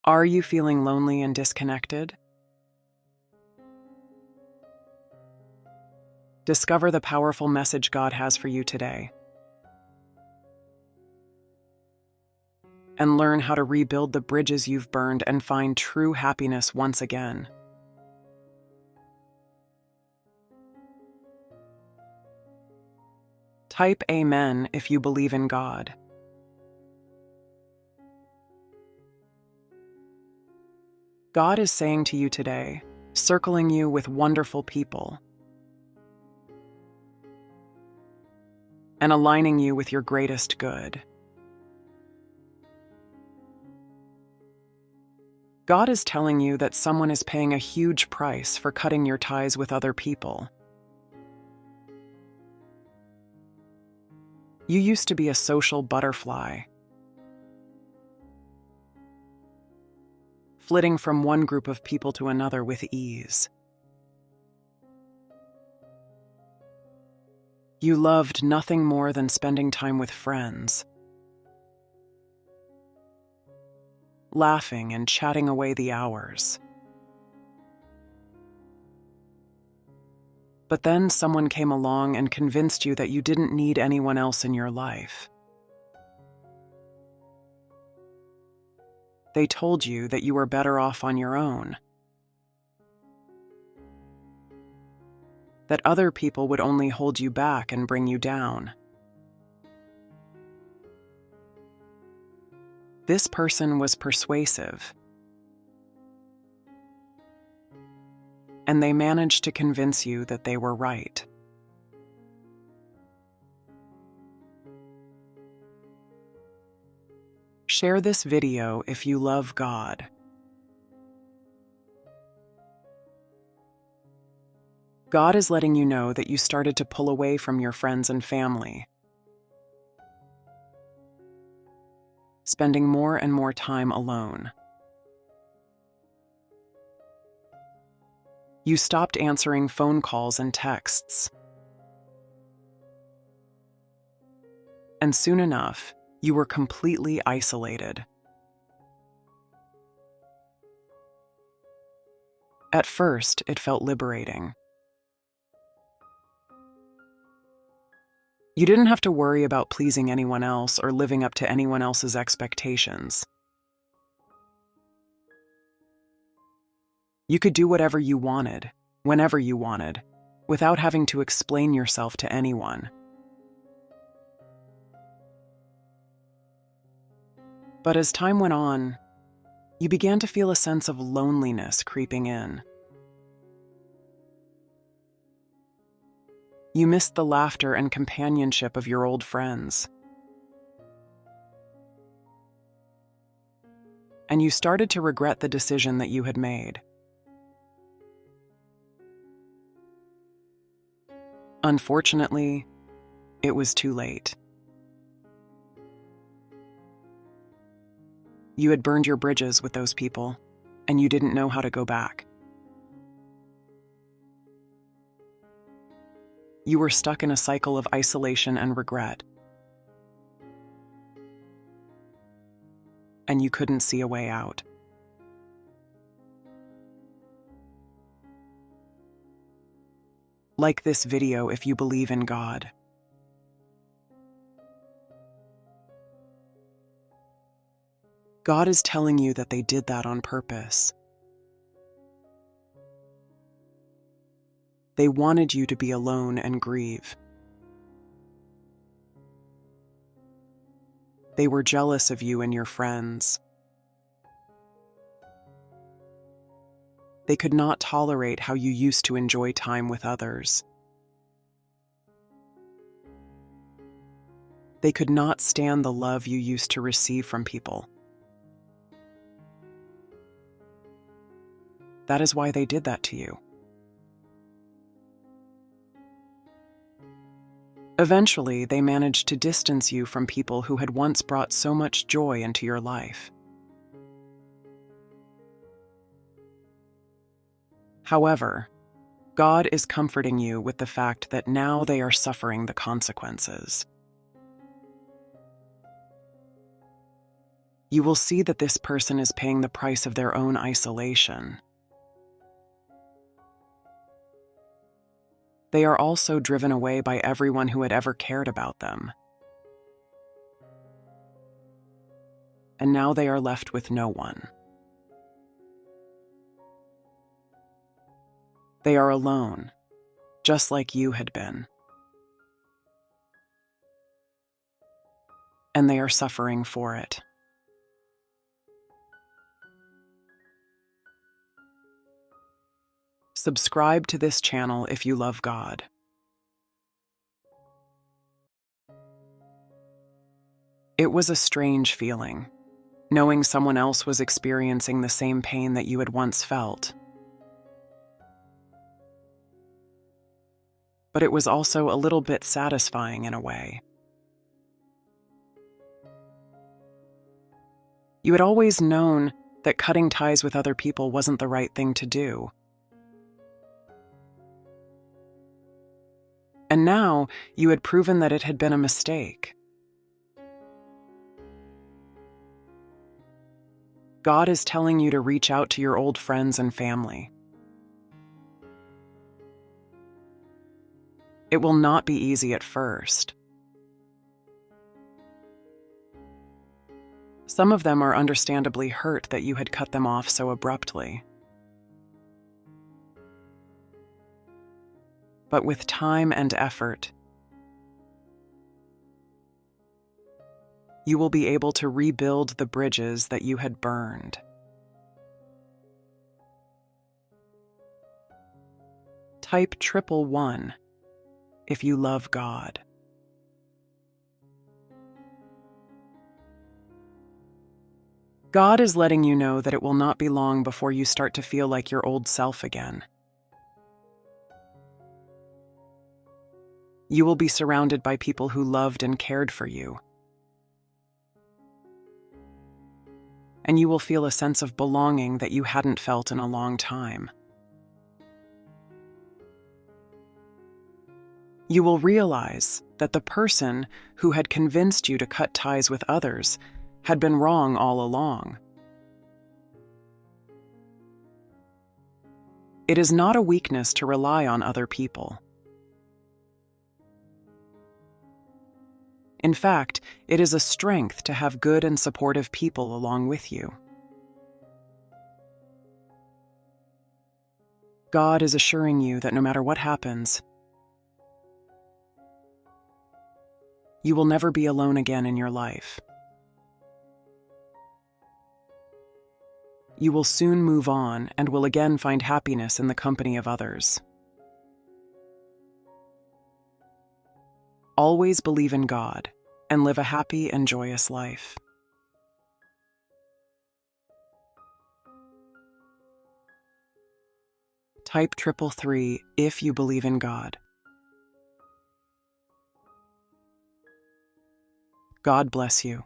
Are you feeling lonely and disconnected? Discover the powerful message God has for you today and learn how to rebuild the bridges you've burned and find true happiness once again. Type Amen if you believe in God. God is saying to you today, circling you with wonderful people and aligning you with your greatest good. God is telling you that someone is paying a huge price for cutting your ties with other people. You used to be a social butterfly, flitting from one group of people to another with ease. You loved nothing more than spending time with friends, laughing and chatting away the hours. But then someone came along and convinced you that you didn't need anyone else in your life. They told you that you were better off on your own, that other people would only hold you back and bring you down. This person was persuasive, and they managed to convince you that they were right. Share this video if you love God. God is letting you know that you started to pull away from your friends and family, spending more and more time alone. You stopped answering phone calls and texts. And soon enough, you were completely isolated. At first, it felt liberating. You didn't have to worry about pleasing anyone else or living up to anyone else's expectations. You could do whatever you wanted, whenever you wanted, without having to explain yourself to anyone. But as time went on, you began to feel a sense of loneliness creeping in. You missed the laughter and companionship of your old friends. And you started to regret the decision that you had made. Unfortunately, it was too late. You had burned your bridges with those people, and you didn't know how to go back. You were stuck in a cycle of isolation and regret, and you couldn't see a way out. Like this video if you believe in God. God is telling you that they did that on purpose. They wanted you to be alone and grieve. They were jealous of you and your friends. They could not tolerate how you used to enjoy time with others. They could not stand the love you used to receive from people. That is why they did that to you. Eventually, they managed to distance you from people who had once brought so much joy into your life. However, God is comforting you with the fact that now they are suffering the consequences. You will see that this person is paying the price of their own isolation. They are also driven away by everyone who had ever cared about them. And now they are left with no one. They are alone, just like you had been. And they are suffering for it. Subscribe to this channel if you love God. It was a strange feeling, knowing someone else was experiencing the same pain that you had once felt. But it was also a little bit satisfying in a way. You had always known that cutting ties with other people wasn't the right thing to do. And now you had proven that it had been a mistake. God is telling you to reach out to your old friends and family. It will not be easy at first. Some of them are understandably hurt that you had cut them off so abruptly. But with time and effort, you will be able to rebuild the bridges that you had burned. Type 111 if you love God. God is letting you know that it will not be long before you start to feel like your old self again. You will be surrounded by people who loved and cared for you. And you will feel a sense of belonging that you hadn't felt in a long time. You will realize that the person who had convinced you to cut ties with others had been wrong all along. It is not a weakness to rely on other people. In fact, it is a strength to have good and supportive people along with you. God is assuring you that no matter what happens, you will never be alone again in your life. You will soon move on and will again find happiness in the company of others. Always believe in God and live a happy and joyous life. Type 333 if you believe in God. God bless you.